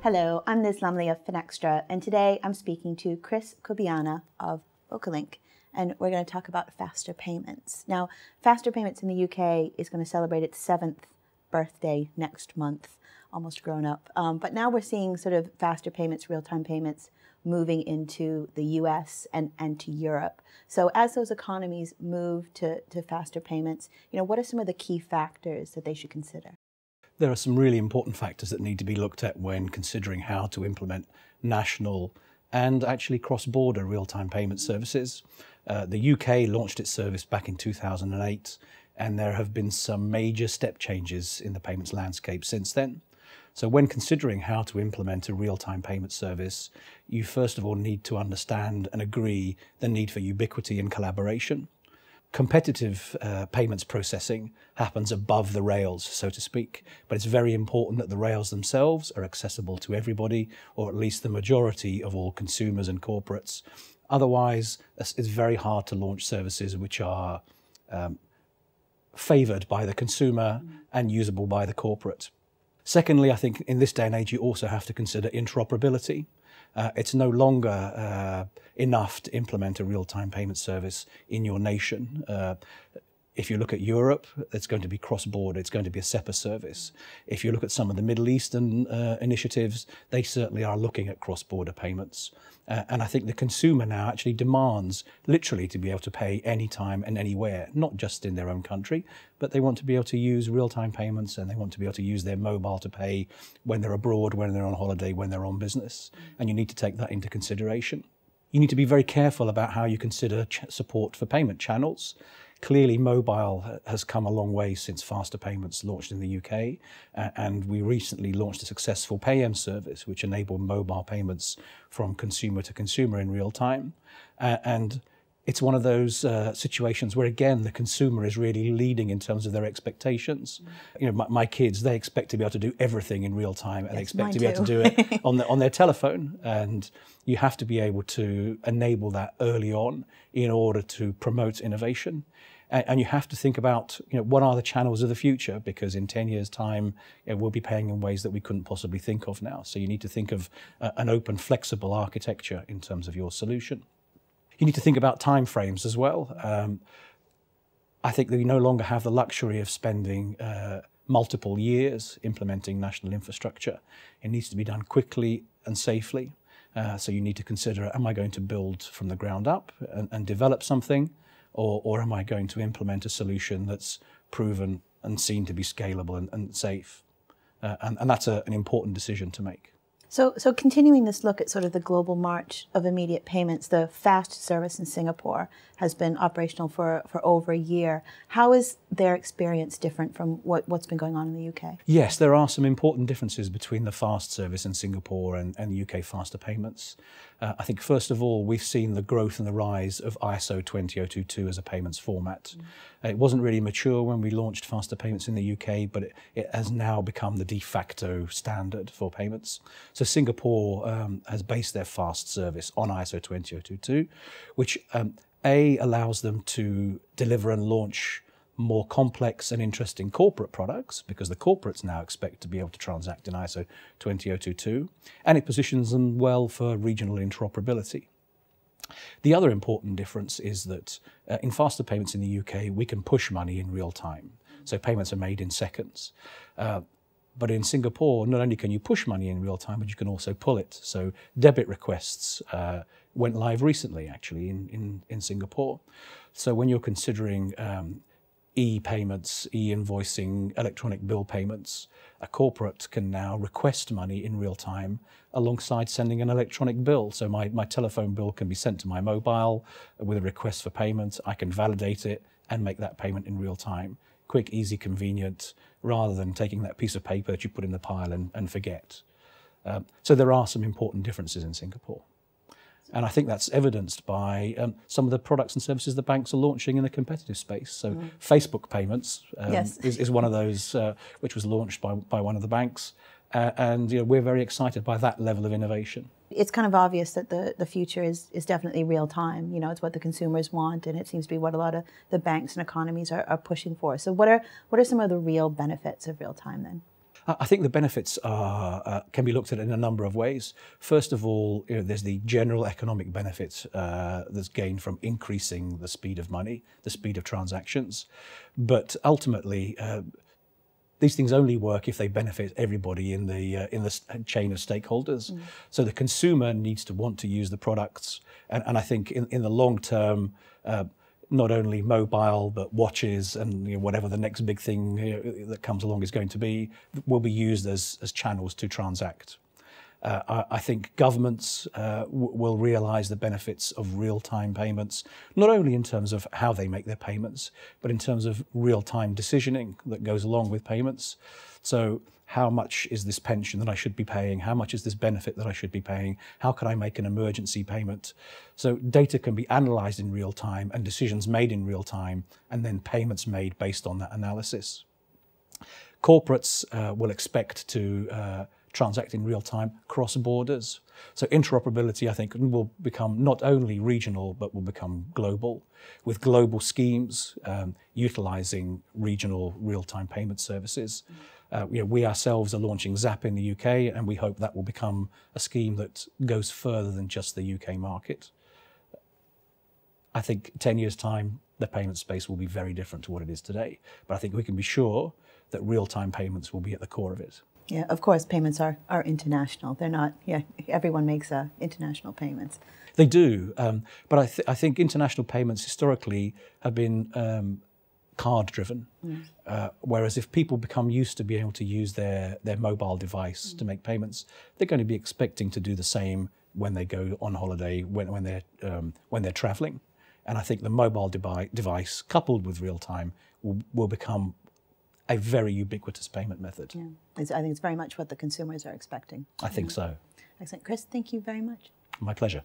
Hello, I'm Liz Lumley of Finextra, and today I'm speaking to Kris Kubiena of VocaLink, and we're going to talk about faster payments. Now, faster payments in the UK is going to celebrate its 7th birthday next month, almost grown up. But now we're seeing sort of faster payments, real-time payments, moving into the US and to Europe. So as those economies move to faster payments, what are some of the key factors that they should consider? There are some really important factors that need to be looked at when considering how to implement national and actually cross-border real-time payment services. The UK launched its service back in 2008, and there have been some major step changes in the payments landscape since then. So when considering how to implement a real-time payment service, you first of all need to understand and agree the need for ubiquity and collaboration. Competitive payments processing happens above the rails, so to speak, but it's very important that the rails themselves are accessible to everybody, or at least the majority of all consumers and corporates. Otherwise, it's very hard to launch services which are favoured by the consumer and usable by the corporate. Secondly, I think in this day and age, you also have to consider interoperability. It's no longer enough to implement a real-time payment service in your nation. If you look at Europe, it's going to be cross-border, it's going to be a SEPA service. If you look at some of the Middle Eastern initiatives, they certainly are looking at cross-border payments. And I think the consumer now actually demands literally to be able to pay anytime and anywhere, not just in their own country, but they want to be able to use real-time payments, and they want to be able to use their mobile to pay when they're abroad, when they're on holiday, when they're on business. And you need to take that into consideration. You need to be very careful about how you consider support for payment channels. Clearly, mobile has come a long way since faster payments launched in the UK, and we recently launched a successful pay-in service which enabled mobile payments from consumer to consumer in real time. And it's one of those situations where, again, the consumer is really leading in terms of their expectations. My kids, they expect to be able to do everything in real time, and they expect to be able to do it on their telephone. And you have to be able to enable that early on in order to promote innovation. And you have to think about, what are the channels of the future? Because in 10 years' time, we'll be paying in ways that we couldn't possibly think of now. So you need to think of an open, flexible architecture in terms of your solution. You need to think about time frames as well. I think that we no longer have the luxury of spending multiple years implementing national infrastructure. It needs to be done quickly and safely. So you need to consider, am I going to build from the ground up and develop something, or am I going to implement a solution that's proven and seen to be scalable and safe? And that's an important decision to make. So continuing this look at sort of the global march of immediate payments, the FAST service in Singapore has been operational for over a year. How is their experience different from what's been going on in the UK? Yes, there are some important differences between the FAST service in Singapore and the UK faster payments. I think first of all, we've seen the growth and the rise of ISO 20022 as a payments format. It wasn't really mature when we launched faster payments in the UK, but it has now become the de facto standard for payments. So Singapore has based their fast service on ISO 20022, which allows them to deliver and launch more complex and interesting corporate products, because the corporates now expect to be able to transact in ISO 20022, and it positions them well for regional interoperability. The other important difference is that in faster payments in the UK, we can push money in real time. So payments are made in seconds. But in Singapore, not only can you push money in real time, but you can also pull it. So debit requests went live recently, actually, in Singapore. So when you're considering e-payments, e-invoicing, electronic bill payments, a corporate can now request money in real time alongside sending an electronic bill. So my telephone bill can be sent to my mobile with a request for payment. I can validate it and make that payment in real time. Quick, easy, convenient, rather than taking that piece of paper that you put in the pile and forget. So there are some important differences in Singapore. And I think that's evidenced by some of the products and services the banks are launching in the competitive space. So Facebook payments is one of those which was launched by one of the banks. And we're very excited by that level of innovation. It's kind of obvious that the future is definitely real time. It's what the consumers want, and it seems to be what a lot of the banks and economies are pushing for. So what are some of the real benefits of real time then? I think the benefits can be looked at in a number of ways. First of all, there's the general economic benefit that's gained from increasing the speed of money, the speed of transactions. But ultimately, these things only work if they benefit everybody in the chain of stakeholders. Mm. So the consumer needs to want to use the products, and I think in the long term, not only mobile but watches and whatever the next big thing that comes along is going to be will be used as channels to transact. I think governments will realise the benefits of real-time payments, not only in terms of how they make their payments, but in terms of real-time decisioning that goes along with payments. So how much is this pension that I should be paying? How much is this benefit that I should be paying? How can I make an emergency payment? So data can be analysed in real time and decisions made in real time, and then payments made based on that analysis. Corporates will expect to transact in real time cross borders. So interoperability, I think, will become not only regional, but will become global, with global schemes utilising regional real-time payment services. We ourselves are launching Zap in the UK, and we hope that will become a scheme that goes further than just the UK market. I think 10 years' time, the payment space will be very different to what it is today. But I think we can be sure that real-time payments will be at the core of it. Yeah, of course, payments are international. They're not, everyone makes international payments. They do, but I think international payments historically have been card-driven, whereas if people become used to being able to use their mobile device to make payments, they're going to be expecting to do the same when they go on holiday, when they're travelling. And I think the mobile device, coupled with real-time, will become a very ubiquitous payment method. Yeah. I think it's very much what the consumers are expecting. I think so. Excellent. Kris, thank you very much. My pleasure.